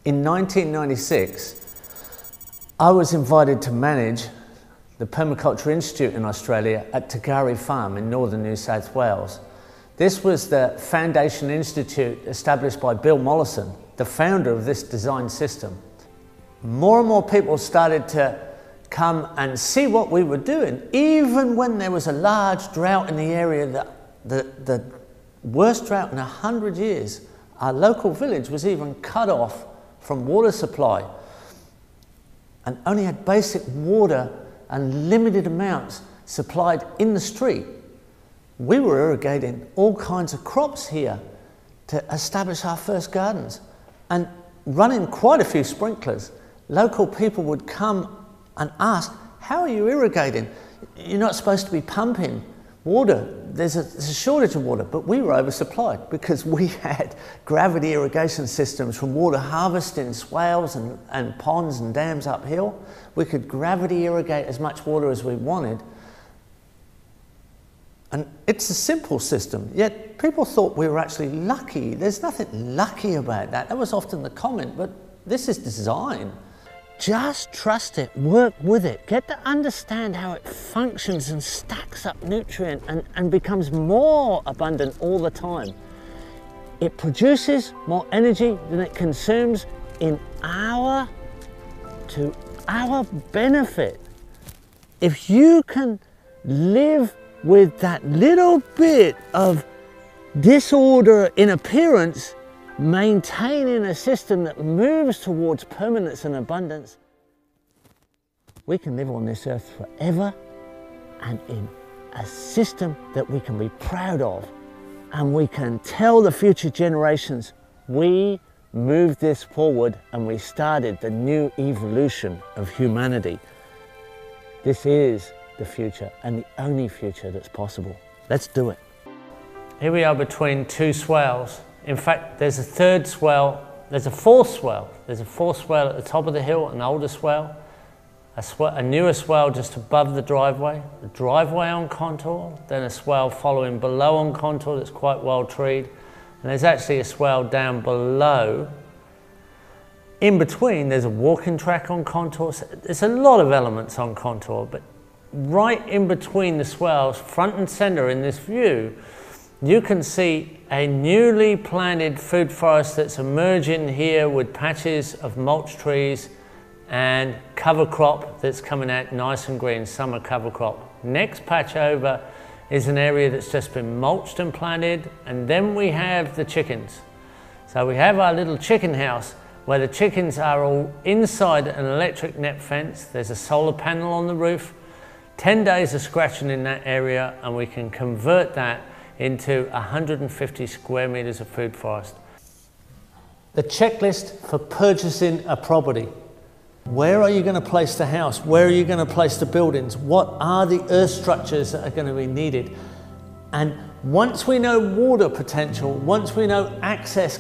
In 1996, I was invited to manage the Permaculture Institute in Australia at Tagari Farm in northern New South Wales. This was the foundation institute established by Bill Mollison, the founder of this design system. More and more people started to come and see what we were doing, even when there was a large drought in the area, the worst drought in 100 years. Our local village was even cut off from water supply and only had basic water and limited amounts supplied in the street. We were irrigating all kinds of crops here to establish our first gardens and running quite a few sprinklers. Local people would come and ask, how are you irrigating? You're not supposed to be pumping water. There's a shortage of water, but we were oversupplied because we had gravity irrigation systems from water harvesting swales and ponds and dams uphill. We could gravity irrigate as much water as we wanted. And it's a simple system, yet people thought we were actually lucky. There's nothing lucky about that. That was often the comment, but this is design. Just trust it, work with it, get to understand how it functions and stacks up nutrient and becomes more abundant all the time. It produces more energy than it consumes to our benefit. If you can live with that little bit of disorder in appearance, maintaining a system that moves towards permanence and abundance, we can live on this earth forever and in a system that we can be proud of, and we can tell the future generations we moved this forward and we started the new evolution of humanity. This is the future and the only future that's possible. Let's do it. Here we are between two swales. In fact, there's a third swell, there's a fourth swell. There's a fourth swell at the top of the hill, an older swell, a newer swell just above the driveway on contour, then a swell following below on contour that's quite well treed, and there's actually a swell down below. In between, there's a walking track on contour. So there's a lot of elements on contour, but right in between the swells, front and center in this view, you can see a newly planted food forest that's emerging here with patches of mulch trees and cover crop that's coming out nice and green, summer cover crop. Next patch over is an area that's just been mulched and planted, and then we have the chickens. So we have our little chicken house where the chickens are all inside an electric net fence. There's a solar panel on the roof, 10 days of scratching in that area, and we can convert that into 150 square meters of food forest. The checklist for purchasing a property. Where are you going to place the house? Where are you going to place the buildings? What are the earth structures that are going to be needed? And once we know water potential, once we know access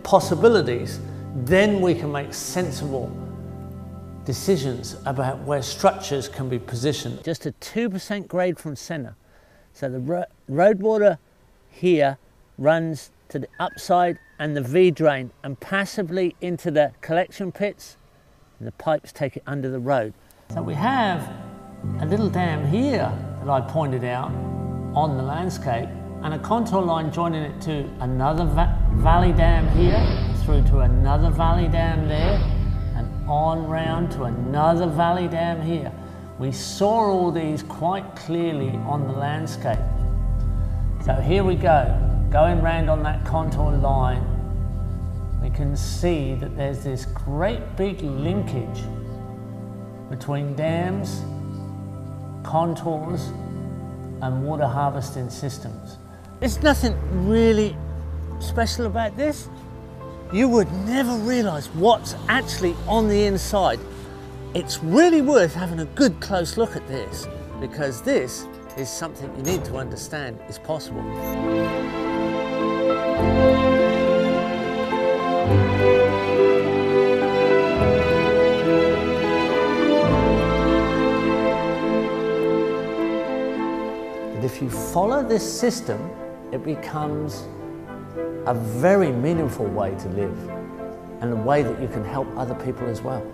possibilities, then we can make sensible decisions about where structures can be positioned. Just a 2% grade from center. So the road water here runs to the upside and the V drain and passively into the collection pits, and the pipes take it under the road. So we have a little dam here that I pointed out on the landscape, and a contour line joining it to another valley dam here, through to another valley dam there, and on round to another valley dam here. We saw all these quite clearly on the landscape. So here we go, going round on that contour line. We can see that there's this great big linkage between dams, contours, and water harvesting systems. There's nothing really special about this. You would never realize what's actually on the inside. It's really worth having a good close look at this, because this is something you need to understand is possible. And if you follow this system, it becomes a very meaningful way to live. and the way that you can help other people as well.